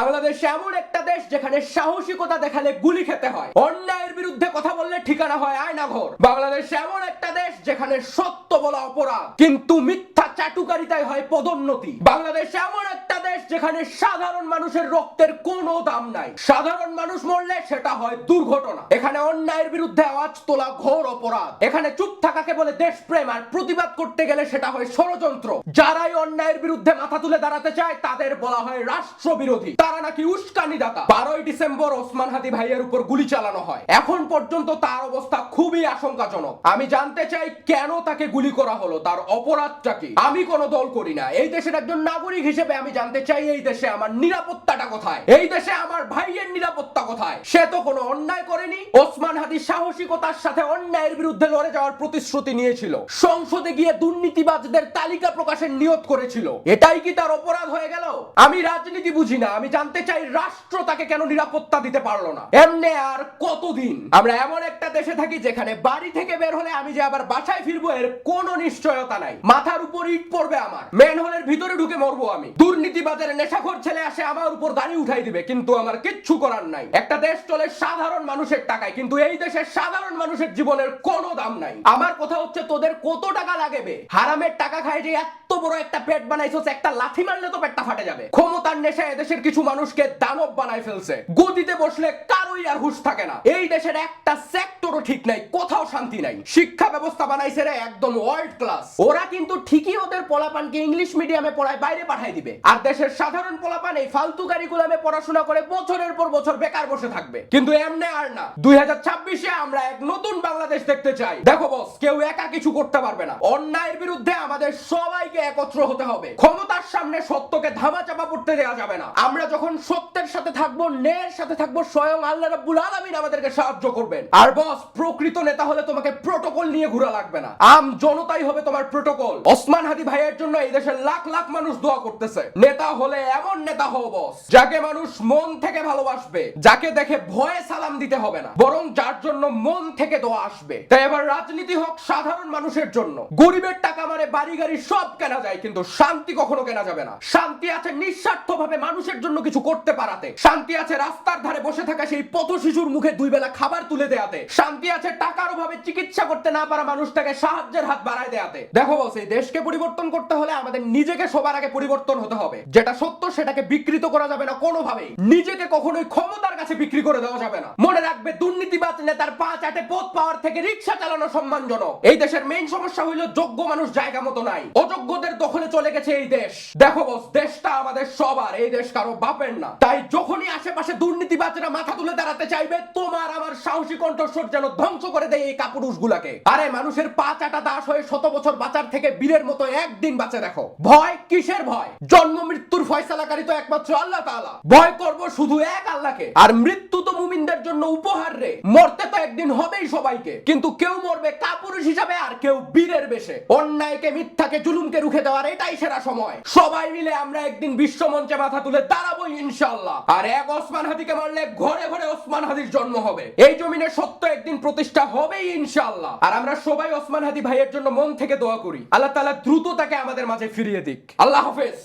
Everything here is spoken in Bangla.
বাংলাদেশ এমন একটা দেশ যেখানে সাহসিকতা দেখালে গুলি খেতে হয়, অন্যায়ের বিরুদ্ধে কথা বললে ঠিকানা হয় আয়নাঘর। বাংলাদেশ এমন একটা দেশ যেখানে সত্য বলা অপরাধ, কিন্তু মিথ্যা চাটুকারিতায় হয় পদোন্নতি। বাংলাদেশ এমন একটা দেশ যেখানে সাধারণ মানুষের রক্তের কোনো দাম নাই, সাধারণ মানুষ মরলে সেটা হয় দুর্ঘটনা। এখানে অন্যায়ের বিরুদ্ধে আওয়াজ তোলা ঘোর অপরাধ। এখানে চুপ থাকাকে বলে দেশপ্রেম, আর প্রতিবাদ করতে গেলে সেটা হয় ষড়যন্ত্র। যারাই অন্যায়ের বিরুদ্ধে মাথা তুলে দাঁড়াতে চায় তাদের বলা হয় রাষ্ট্রবিরোধী। তারা নাকি উস্কানিদাতা। 12ই ডিসেম্বর ওসমান হাদি ভাইয়ের উপর গুলি চালানো হয়, এখন পর্যন্ত তার অবস্থা খুবই আশঙ্কাজনক। আমি জানতে চাই কেন তাকে গুলি করা হলো, তার অপরাধটা কি? আমি কোনো দল করি না, এই দেশের একজন নাগরিক হিসেবে আমি জানতে চাই এই দেশে আমার নিরাপত্তাটা কোথায়, এই দেশে আমার ভাইয়ের নিরাপত্তা কোথায়? সে তো কোনো অন্যায় করেনি। ওসমান হাদি সাহসিকতার সাথে অন্যায়ের বিরুদ্ধে লড়ে যাওয়ার প্রতিশ্রুতি নিয়েছিল, সংসদে গিয়ে দুর্নীতিবাজদের তালিকা প্রকাশের নিয়ত করেছিল। এটাই কি তার অপরাধ হয়ে গেল? আমি রাজনীতি বুঝি না, আমি জানতে চাই রাষ্ট্র তাকে কেন নিরাপত্তা দিতে পারলো না? এমনে আর কতদিন? আমরা এমন একটা দেশে থাকি যেখানে বাড়ি থেকে বের হলে আমি যে আবার বাসায় ফিরবো এর কোনো নিশ্চয়তা নাই। মাথার উপর ইট পড়বে আমার, মেন হলের ভিতরে ঢুকে মরবো আমি। দুর্নীতিবাজের নেশাখোর ছেলে আসে আমার উপর দাড়ি উঠাই দিবে, কিন্তু আমার কিচ্ছু করার নাই। একটা দেশ চলে সাধারণ মানুষের টাকায়, কিন্তু এই দেশের সাধারণ মানুষের জীবনের কোনো দাম নাই। আমার কথা হচ্ছে, তোদের কত টাকা লাগবে? হারামের টাকা খায় যে এত বড় একটা পেট বানাইছস, একটা লাথি মারলে তো পেটটা ফাটে যাবে। ক্ষমতার নেশায় এদেশের কিছু মানুষকে দানব বানায় ফেলছে, গদিতে বসলে কারোই আর হুঁশ থাকে না। এই দেশের একটা সেক্টরও ঠিক নাই, কোথাও শান্তি নাই। শিক্ষা ব্যবস্থা বানাইছে রে একদম ওয়ার্ল্ড ক্লাস। ওরা কিন্তু ঠিকই ওদের পোলাপানকে ইংলিশ মিডিয়ামে পড়ায় বাইরে পাঠায় দিবে, আর দেশের সাধারণ পোলাপান এই ফালতু কারিকুলামে পড়াশোনা করে বছরের পর বছর বেকার বসে থাকবে। কিন্তু এমনে আর না, 2026-এ আমরা এক নতুন বাংলাদেশ দেখতে চাই। দেখো বস, কেউ একা কিছু করতে পারবে না। অন্যায়ের বিরুদ্ধে আমাদের সবাইকে একত্র হতে হবে। ক্ষমতার সামনে সত্যকে ধামাচাপা পড়তে দেওয়া যাবে না। আমরা যখন সত্যের সাথে থাকবো, ন্যায়ের সাথে থাকবো, স্বয়ং আল্লাহ রাব্বুল আলামিন আমাদেরকে সাহায্য করবেন। আর বস, প্রকৃত নেতা হলে তোমাকে প্রটোকল নিয়ে ঘোরা লাগবে না, আম জনতাই হবে তোমার প্রটোকল। ওসমান হাদি ভাইয়ের জন্য এই দেশের লাখ লাখ মানুষ দোয়া করতেছে। নেতা হলে এমন নেতা হও বস, যাকে মানুষ মন থেকে ভালোবাসবে, যাকে দেখে ভয়ে সালাম দিতে হবে না, বরং যার জন্য মন থেকে দোয়া আসবে। তাই এবার রাজনীতি হোক সাধারণ মানুষের জন্য। গরিবের টাকা মানে বাড়ি গাড়ি সব কেনা যায়, কিন্তু শান্তি কখনো কেনা যাবে না। শান্তি আছে নিঃস্বার্থভাবে মানুষের জন্য কিছু করতে পারাতে। শান্তি আছে রাস্তার ধারে বসে থাকা সেই পথ শিশুর মুখে 2 বেলা খাবার তুলে দেয়াতে। শান্তি আছে টাকার অভাবে চিকিৎসা করতে না পারা মানুষটাকে সাহায্যের হাত বাড়ায় দেয়াতে। দেখো বস, এই দেশকে পরিবর্তন করতে হলে আমাদের নিজেকে সবার আগে পরিবর্তন হতে হবে। যেটা সত্য সেটাকে বিকৃত করা যাবে না কোনোভাবেই। নিজেকে কখনোই ক্ষমতার কাছে বিক্রি করে দেওয়া যাবে না। মনে রাখবে, দুর্নীতিবাজ নেতার 5 আটে পথ পাওয়ার থেকে রিকশা চালানো সম্মানজনক। এই দেশের মেইন সমস্যা হইল যোগ্য মানুষ জায়গা মতো নাই, অযোগ্যদের দখলে চলে গেছে এই দেশ। দেখো বস, দেশটা আমাদের সবার, এই দেশ কারো বাপের না। তাই যখনই আশেপাশে দুর্নীতিবাজরা মাথা তুলে দাঁড়াতে চাইবে, তোমার আমার সাহসী কণ্ঠস্বর যেন ধ্বংস করে দেয় এই কাপুরুষগুলাকে। আরে মানুষের 5 আটা দাস হয়ে 100 বছর বাঁচার থেকে বীরের মতো একদিন বাঁচে দেখো। ভয় কিসের ভয়? জন্ম মৃত্যুর ফয়সালাকারী তো একমাত্র আল্লাহ তাআলা। ভয় করব শুধু এক আল্লাহকে। আর মৃত্যু তো মুমিনদের জন্য উপহার রে। মরতে তো একদিন হবেই সবাইকে, কিন্তু কেউ মরবে কাপুরুষ হিসাবে, আর কেউ বীরের বেশে। অন্যায়কে, মিথ্যাকে, জুলুমকে রুখে দেওয়ার এটাই সেরা সময়। সবাই মিলে আমরা একদিন বিশ্ব মঞ্চে মাথা তুলে দাঁড়াবো ইনশাআল্লাহ। আর এক ওসমান হাদিকে মারলে ঘরে ঘরে ওসমান হাদির জন্ম হবে। এই জমিনে সত্য একদিন প্রতিষ্ঠা হবেই ইনশাআল্লাহ। আর আমরা সবাই ওসমান হাদি ভাইয়ের জন্য মন থেকে দোয়া করি, আল্লাহ তাআলা দ্রুত তাকে আমাদের মাঝে ফিরিয়ে দিক। আল্লাহ হাফেজ।